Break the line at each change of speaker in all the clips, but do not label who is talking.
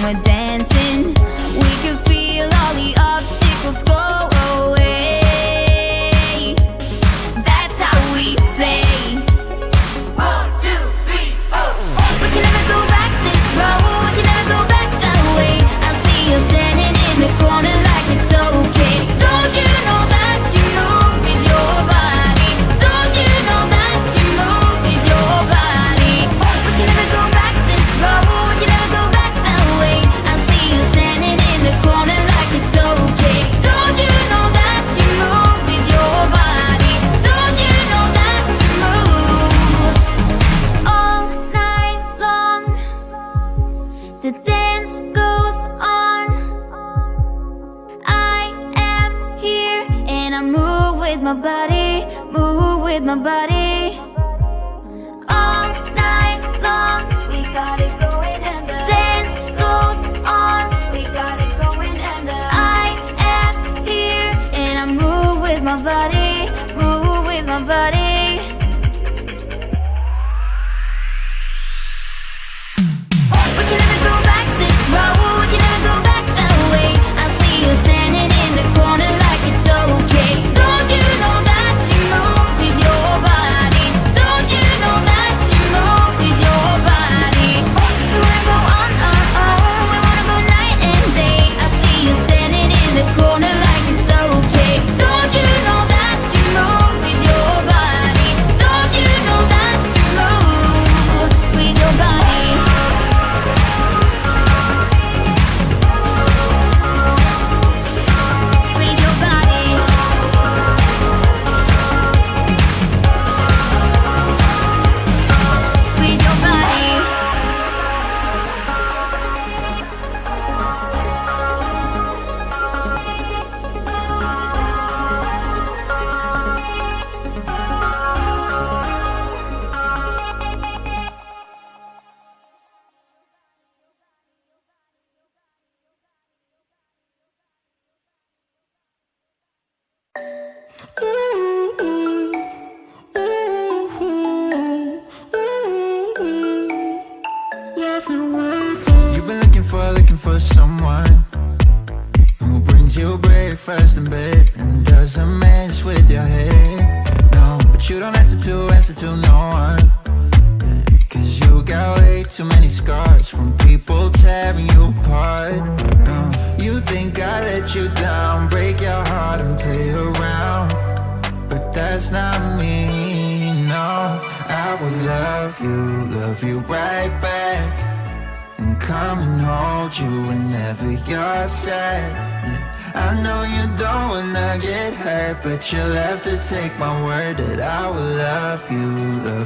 we're dancing, we can feel all the obstacles go away. That's how we play. 1, 2, 3, 4. We can never go back this road, we can never go back that way. I see you standing in the corner like it's okay. Don't you know that you move with your body? Don't you know that you move with your body? We can never go back this road, we can never go back that way. I see you standing in the corner like it's okay. Don't you know that you move with your body? Don't you know that you move all night long? The dance goes on. I am here and I move with my body, move with my body. All night long, we got it going and the dance goes on. We got it going and the I am here and I move with my body, move with my body. We can never go back this road, we can never go back that way. I see you standing in the corner like it's okay. Don't you know that you move with your body? Don't you know that you move with your body? We wanna go on, we wanna go night and day. I see you standing in the corner like it's okay. Don't you know that you move with your body? Don't you know that you move with your body? With your body. With your body.
You've been looking for someone who brings you breakfast in bed and doesn't mess with your head. No, but you don't answer to no one. Yeah, 'cause you got way too many scars from people tearing you apart. No, you think I let you down, break your heart and play around, but that's not me. No, I will love you right back, and come and hold you whenever you're sad. Yeah, I know you don't wanna get hurt, but you'll have to take my word that I will love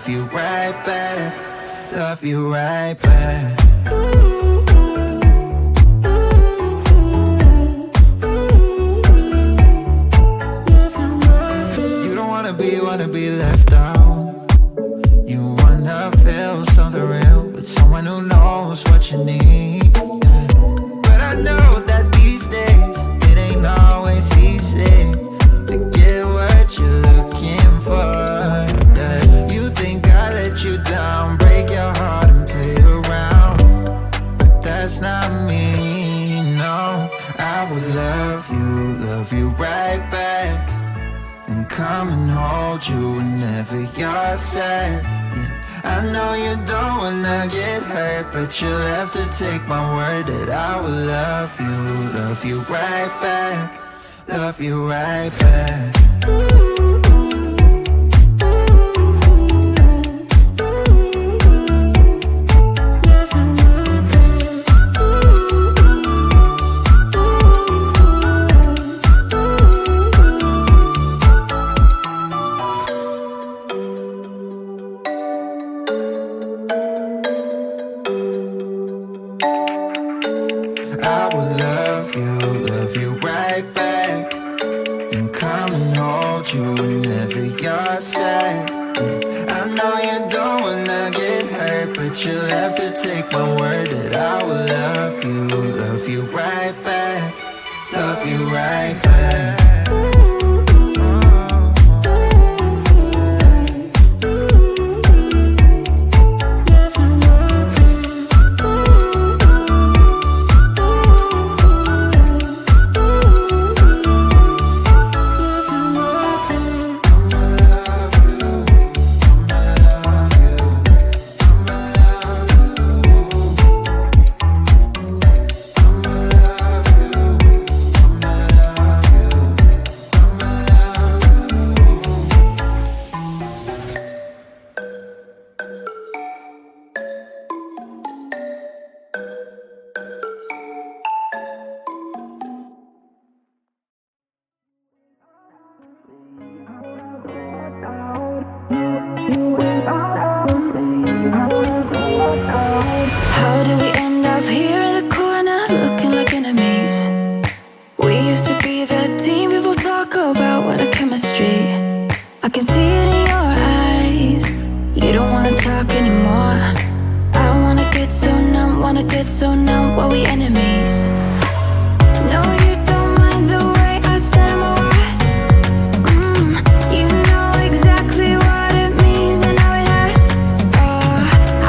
you right back, love you right back. You don't wanna be left out. You wanna feel something real with someone who knows what you need. But I know that these days it ain't always easy to get what you're looking for. Yeah, you think I let you down, break your heart and play around, but that's not me. No, I will love you right back, and come and hold you whenever you're sad. Yeah, I know you don't wanna get hurt, but you'll have to take my word that I will love you right back, love you right back. I will love you right back, and come and hold you whenever you're sad. Yeah, I know you don't wanna get hurt, but you'll have to take my word that I will love you right back, love you right back.
How did we end up here in the corner, looking like enemies? We used to be the team people talk about, what a chemistry. I can see it in your eyes. You don't wanna talk anymore. I wanna get so numb, while we enemies. No, you don't mind the way I said my words. You know exactly what it means and how it hurts. Oh,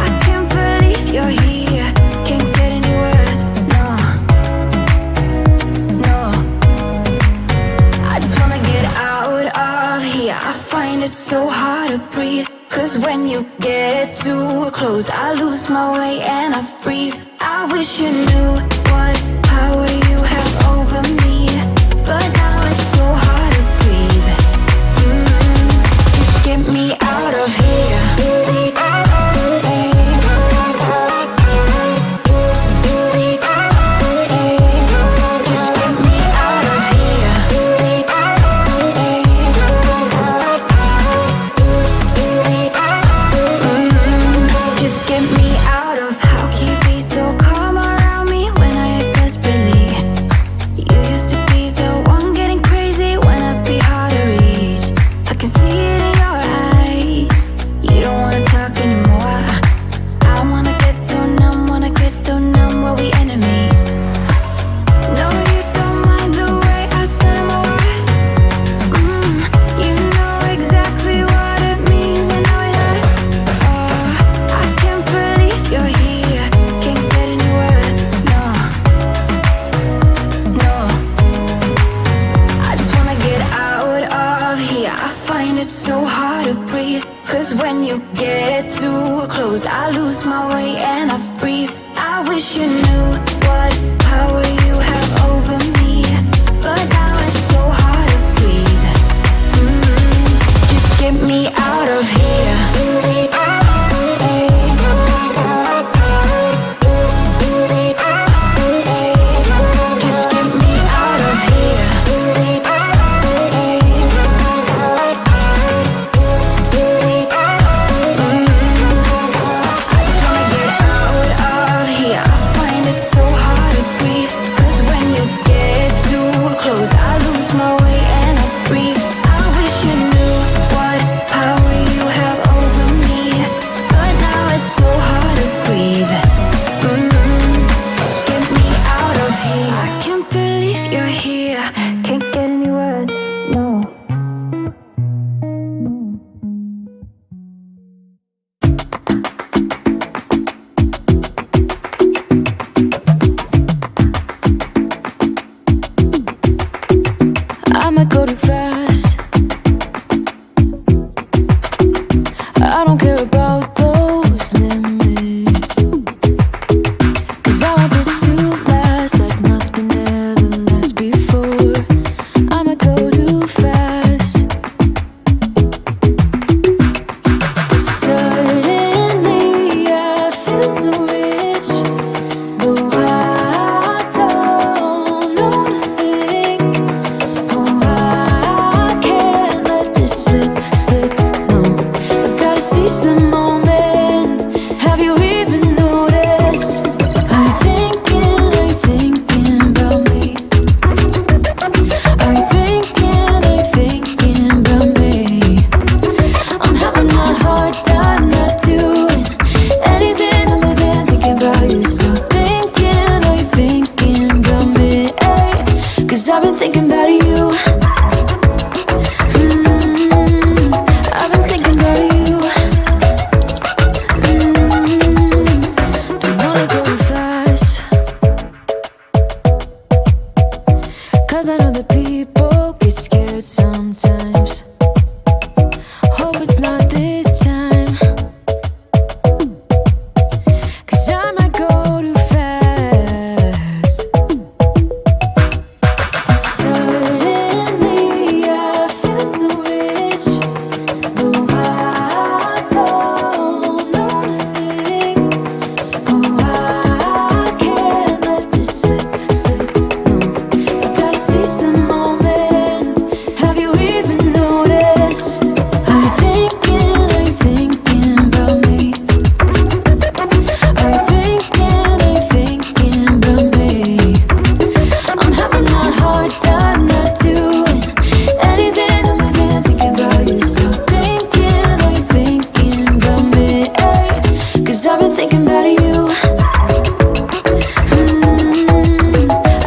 I can't believe you're here. Can't get any worse. No, no. I just wanna get out of here. I find it so hard to breathe. 'Cause when you get too close, I lose my way and I freeze. I wish you knew what power you have over me, but now it's so hard to breathe. Just get me out of here. been thinking about you.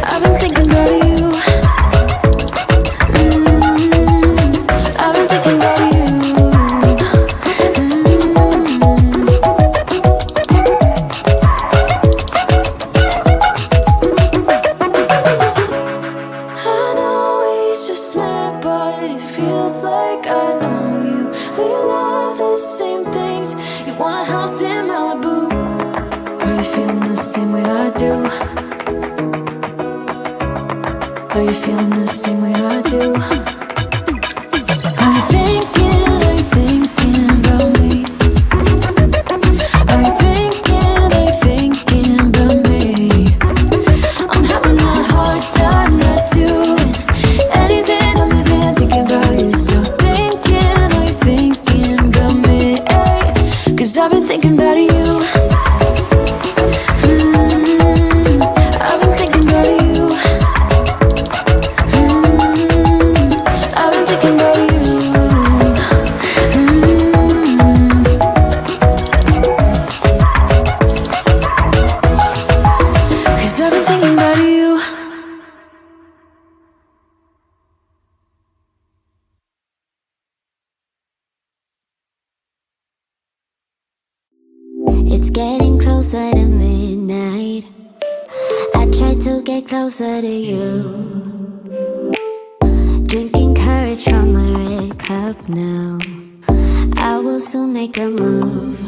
I've been thinking about you. I've been thinking about you. I know we just met, but it feels like I know you. We love the same things. You want a house in Malibu. Are you feeling the same way I do? Are you feeling the same way I do? Are you thinking about me? Are you thinking about me? I'm having a hard time not doing anything other than thinking about you. So are you thinking about me? 'Cause I've been thinking about you. I've been thinking about you. I've been thinking about you. Cause I've been thinking about you.
It's getting closer to midnight. I try to get closer to you. Drinking courage from my red cup now. I will soon make a move.